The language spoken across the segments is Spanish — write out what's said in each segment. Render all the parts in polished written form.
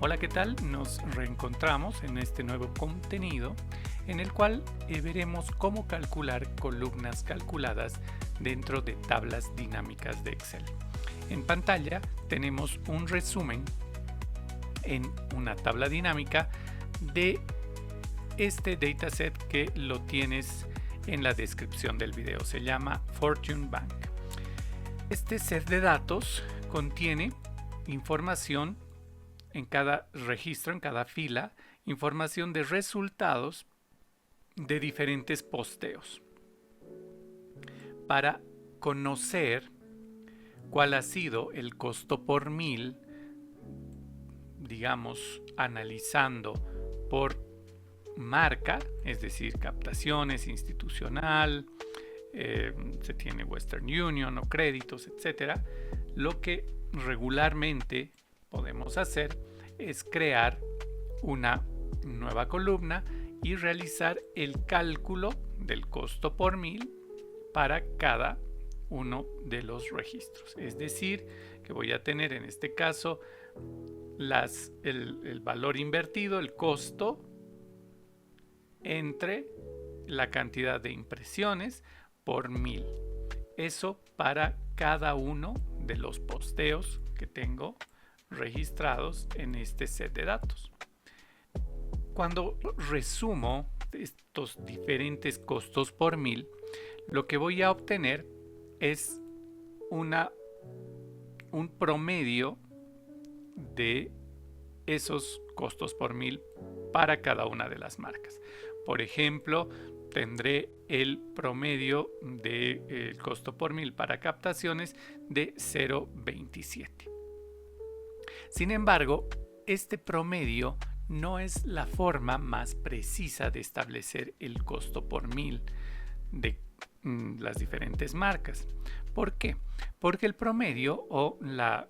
Hola, ¿qué tal? Nos reencontramos en este nuevo contenido en el cual veremos cómo calcular columnas calculadas dentro de tablas dinámicas de Excel. En pantalla tenemos un resumen en una tabla dinámica de este dataset que lo tienes en la descripción del video. Se llama Fortune Bank. Este set de datos contiene información en cada registro, en cada fila, información de resultados de diferentes posteos. Para conocer cuál ha sido el costo por mil, digamos, analizando por marca, es decir, captaciones, institucional, se tiene Western Union o créditos, etcétera. Lo que regularmente podemos hacer es crear una nueva columna y realizar el cálculo del costo por mil para cada uno de los registros. Es decir, que voy a tener en este caso el valor invertido, el costo, entre la cantidad de impresiones por mil. Eso para cada uno de los posteos que tengo registrados en este set de datos. Cuando resumo estos diferentes costos por mil, lo que voy a obtener es un promedio de esos costos por mil para cada una de las marcas. Por ejemplo, tendré el promedio del costo por mil para captaciones de 0.27. Sin embargo, este promedio no es la forma más precisa de establecer el costo por mil de las diferentes marcas. ¿Por qué? Porque el promedio o la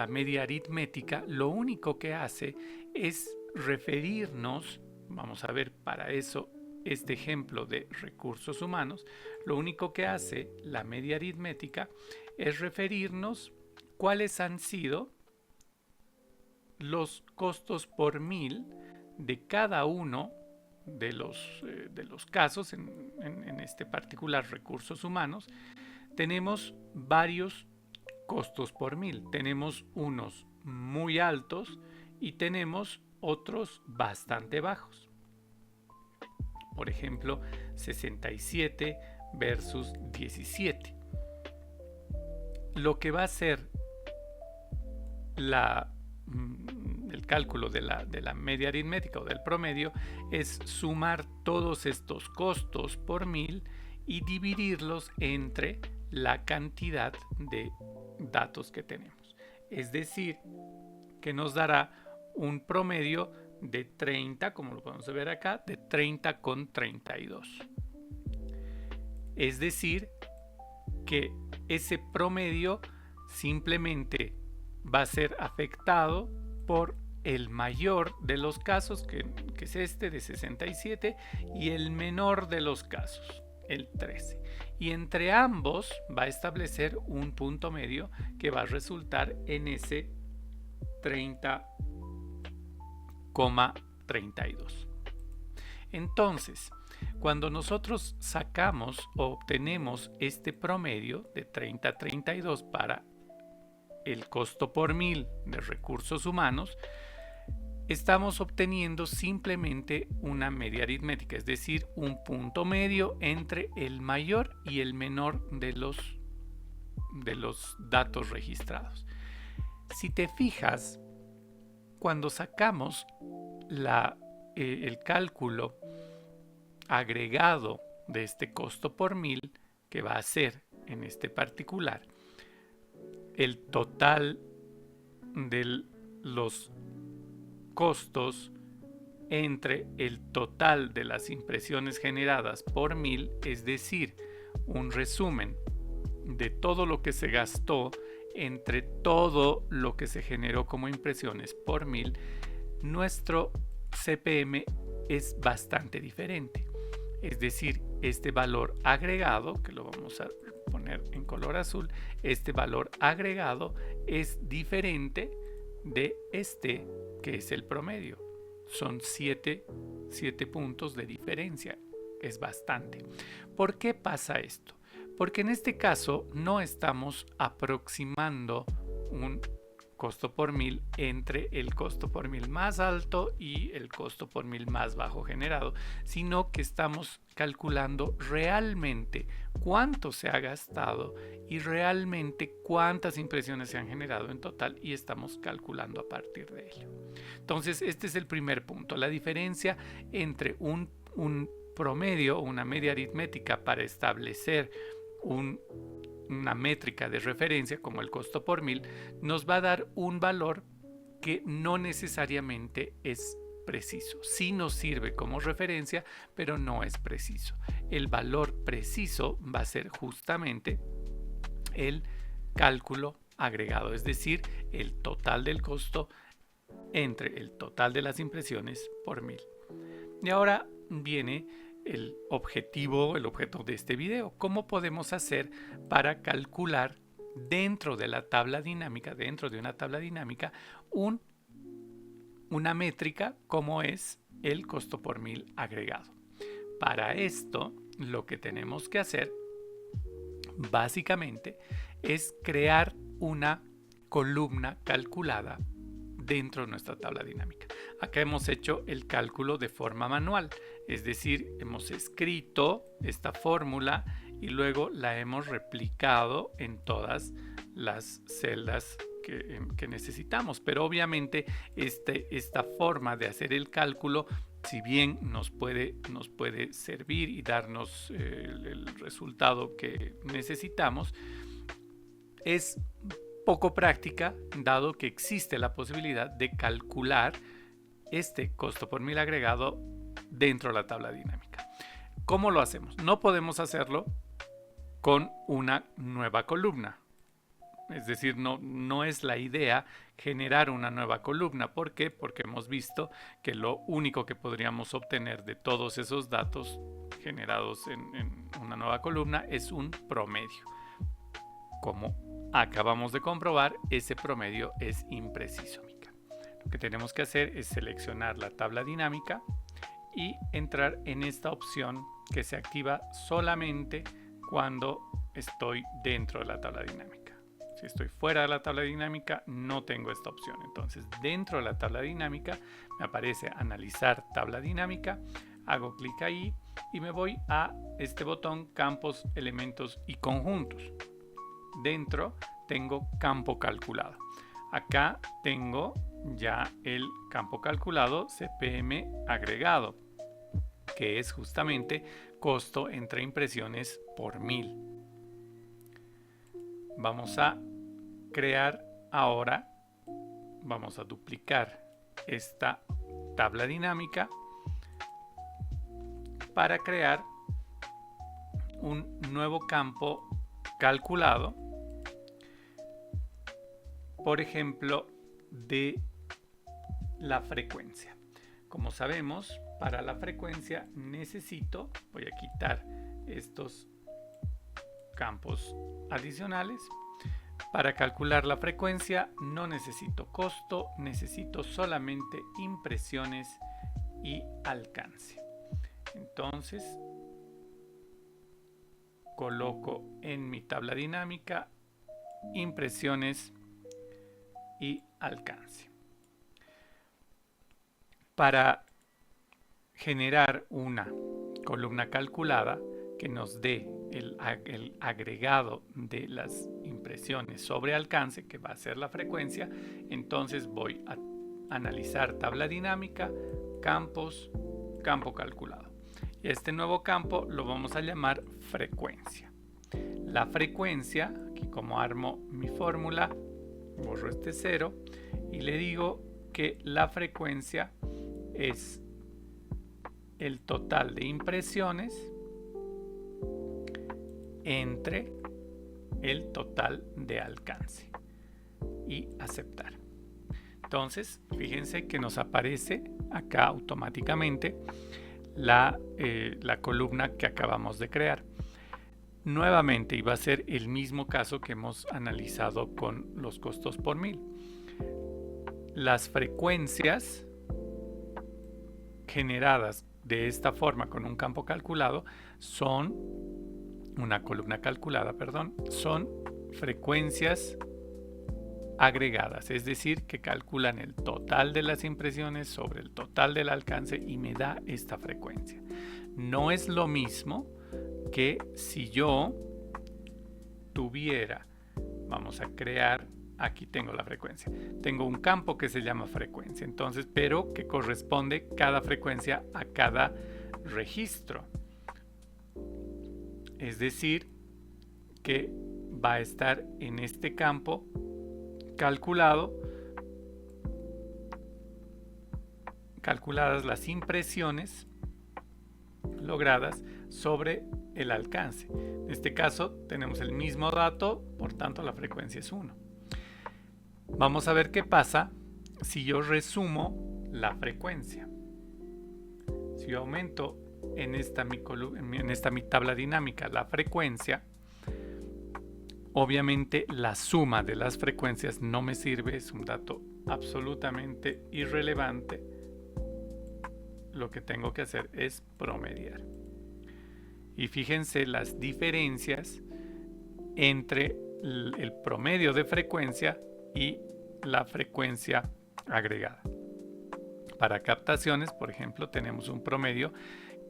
media aritmética lo único que hace es referirnos, vamos a ver para eso este ejemplo de recursos humanos, lo único que hace la media aritmética es referirnos cuáles han sido los costos por mil de cada uno de los casos. En este particular recursos humanos tenemos varios costos por mil. Tenemos unos muy altos y tenemos otros bastante bajos. Por ejemplo, 67 versus 17. Lo que va a ser el cálculo de la media aritmética o del promedio es sumar todos estos costos por mil y dividirlos entre la cantidad de datos que tenemos. Es decir, que nos dará un promedio de 30, como lo podemos ver acá, de 30,32. Es decir, que ese promedio simplemente va a ser afectado por el mayor de los casos, que es este de 67, y el menor de los casos, el 13. Y entre ambos va a establecer un punto medio que va a resultar en ese 30,32. Entonces, cuando nosotros sacamos o obtenemos este promedio de 30,32 para el costo por mil de recursos humanos, estamos obteniendo simplemente una media aritmética, es decir, un punto medio entre el mayor y el menor de los datos registrados. Si te fijas, cuando sacamos el cálculo agregado de este costo por mil, que va a ser en este particular el total de los costos entre el total de las impresiones generadas por mil, es decir, un resumen de todo lo que se gastó entre todo lo que se generó como impresiones por mil, nuestro CPM es bastante diferente. Es decir, este valor agregado, que lo vamos a poner en color azul, este valor agregado es diferente de este que es el promedio. Son 7 puntos de diferencia. Es bastante. ¿Por qué pasa esto? Porque en este caso no estamos aproximando un costo por mil entre el costo por mil más alto y el costo por mil más bajo generado, sino que estamos calculando realmente cuánto se ha gastado y realmente cuántas impresiones se han generado en total, y estamos calculando a partir de ello. Entonces, este es el primer punto, la diferencia entre un promedio o una media aritmética para establecer una métrica de referencia como el costo por mil nos va a dar un valor que no necesariamente es preciso. Sí nos sirve como referencia, pero no es preciso. El valor preciso va a ser justamente el cálculo agregado, es decir, el total del costo entre el total de las impresiones por mil. Y ahora viene el objeto de este video. ¿Cómo podemos hacer para calcular dentro de la tabla dinámica, dentro de una tabla dinámica, una métrica como es el costo por mil agregado? Para esto, lo que tenemos que hacer básicamente es crear una columna calculada dentro de nuestra tabla dinámica. Acá hemos hecho el cálculo de forma manual, es decir, hemos escrito esta fórmula y luego la hemos replicado en todas las celdas que necesitamos. Pero obviamente esta forma de hacer el cálculo, si bien nos puede servir y darnos el resultado que necesitamos, es poco práctica, dado que existe la posibilidad de calcular este costo por mil agregado dentro de la tabla dinámica. ¿Cómo lo hacemos? No podemos hacerlo con una nueva columna. Es decir, no es la idea generar una nueva columna. ¿Por qué? Porque hemos visto que lo único que podríamos obtener de todos esos datos generados en una nueva columna es un promedio. Como acabamos de comprobar, ese promedio es impreciso. Lo que tenemos que hacer es seleccionar la tabla dinámica y entrar en esta opción que se activa solamente cuando estoy dentro de la tabla dinámica. Si estoy fuera de la tabla dinámica, no tengo esta opción. Entonces, dentro de la tabla dinámica me aparece analizar tabla dinámica, hago clic ahí y me voy a este botón campos, elementos y conjuntos. Dentro tengo campo calculado. Acá tengo ya el campo calculado CPM agregado, que es justamente costo entre impresiones por mil. Vamos a crear ahora, vamos a duplicar esta tabla dinámica para crear un nuevo campo calculado, por ejemplo, de la frecuencia. Como sabemos, para la frecuencia necesito, voy a quitar estos campos adicionales. Para calcular la frecuencia no necesito costo, necesito solamente impresiones y alcance. Entonces, coloco en mi tabla dinámica impresiones y alcance. Para generar una columna calculada que nos dé el agregado de las impresiones sobre alcance, que va a ser la frecuencia, entonces voy a analizar tabla dinámica, campos, campo calculado. Y este nuevo campo lo vamos a llamar frecuencia. La frecuencia, aquí como armo mi fórmula, borro este 0 y le digo que la frecuencia es el total de impresiones entre el total de alcance y aceptar. Entonces, fíjense que nos aparece acá automáticamente la columna que acabamos de crear. Nuevamente, y va a ser el mismo caso que hemos analizado con los costos por mil. las frecuencias generadas de esta forma con un campo calculado son una columna calculada, perdón, son frecuencias agregadas, es decir, que calculan el total de las impresiones sobre el total del alcance y me da esta frecuencia. No es lo mismo que si yo tuviera, vamos a crear, aquí tengo la frecuencia, tengo un campo que se llama frecuencia, entonces, pero que corresponde cada frecuencia a cada registro, es decir, que va a estar en este campo calculadas las impresiones logradas sobre el alcance. En este caso tenemos el mismo dato, por tanto la frecuencia es 1. Vamos a ver qué pasa si yo resumo la frecuencia. Si yo aumento en esta mi tabla dinámica la frecuencia, obviamente la suma de las frecuencias no me sirve, es un dato absolutamente irrelevante. Lo que tengo que hacer es promediar. Y fíjense las diferencias entre el promedio de frecuencia y la frecuencia agregada. Para captaciones, por ejemplo, tenemos un promedio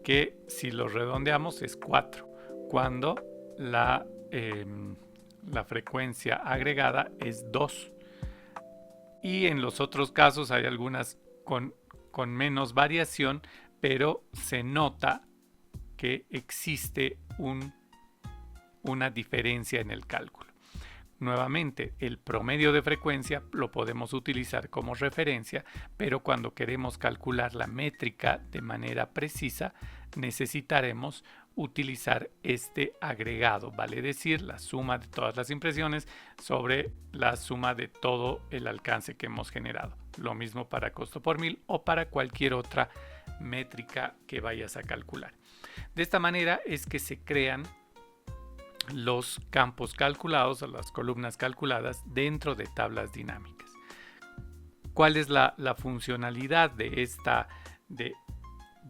que si lo redondeamos es 4, cuando la frecuencia agregada es 2. Y en los otros casos hay algunas con menos variación, pero se nota que existe una diferencia en el cálculo. Nuevamente, el promedio de frecuencia lo podemos utilizar como referencia, pero cuando queremos calcular la métrica de manera precisa, necesitaremos utilizar este agregado, vale decir, la suma de todas las impresiones sobre la suma de todo el alcance que hemos generado. Lo mismo para costo por mil o para cualquier otra métrica que vayas a calcular. De esta manera es que se crean los campos calculados o las columnas calculadas dentro de tablas dinámicas. ¿Cuál es la funcionalidad de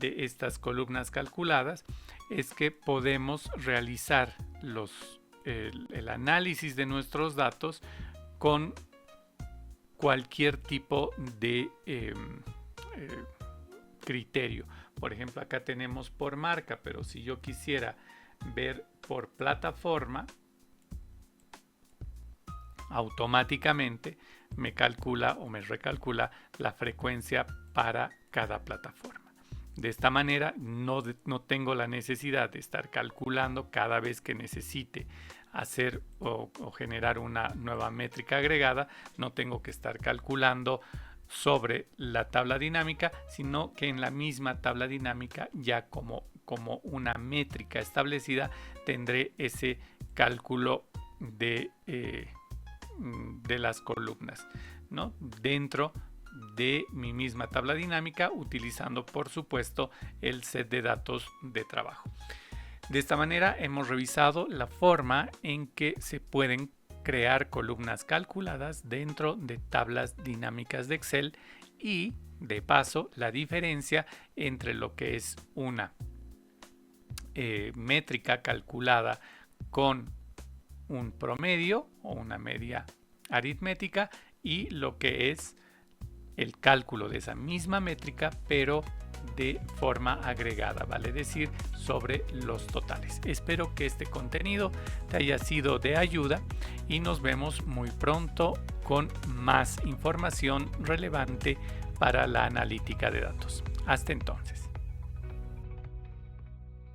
estas columnas calculadas? Es que podemos realizar el análisis de nuestros datos con cualquier tipo de criterio. Por ejemplo, acá tenemos por marca, pero si yo quisiera ver por plataforma, automáticamente me calcula o me recalcula la frecuencia para cada plataforma. De esta manera no tengo la necesidad de estar calculando cada vez que necesite hacer o generar una nueva métrica agregada. No tengo que estar calculando sobre la tabla dinámica, sino que en la misma tabla dinámica, ya como una métrica establecida, tendré ese cálculo de las columnas, ¿no? Dentro de mi misma tabla dinámica, utilizando por supuesto el set de datos de trabajo. De esta manera hemos revisado la forma en que se pueden crear columnas calculadas dentro de tablas dinámicas de Excel y, de paso, la diferencia entre lo que es una métrica calculada con un promedio o una media aritmética y lo que es el cálculo de esa misma métrica, pero de forma agregada, vale decir, sobre los totales. Espero que este contenido te haya sido de ayuda y nos vemos muy pronto con más información relevante para la analítica de datos. Hasta entonces.